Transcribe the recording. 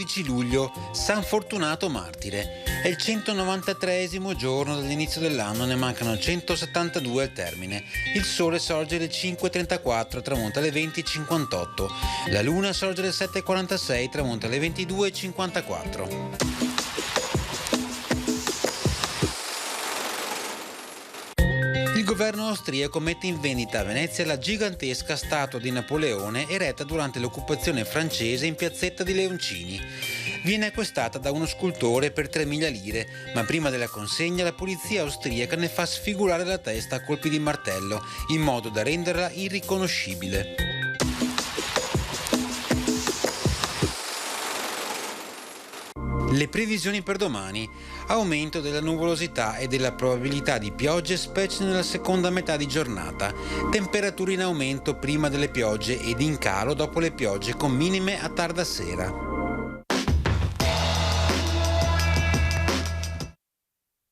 12 luglio, San Fortunato Martire. È il 193esimo giorno dall'inizio dell'anno, ne mancano 172 al termine. Il sole sorge alle 5.34, tramonta alle 20.58. La luna sorge alle 7.46, tramonta alle 22.54. Il governo austriaco mette in vendita a Venezia la gigantesca statua di Napoleone eretta durante l'occupazione francese in piazzetta di Leoncini. Viene acquistata da uno scultore per 3.000 lire, ma prima della consegna la polizia austriaca ne fa sfigurare la testa a colpi di martello, in modo da renderla irriconoscibile. Le previsioni per domani: aumento della nuvolosità e della probabilità di piogge, specie nella seconda metà di giornata. Temperature in aumento prima delle piogge ed in calo dopo le piogge, con minime a tarda sera.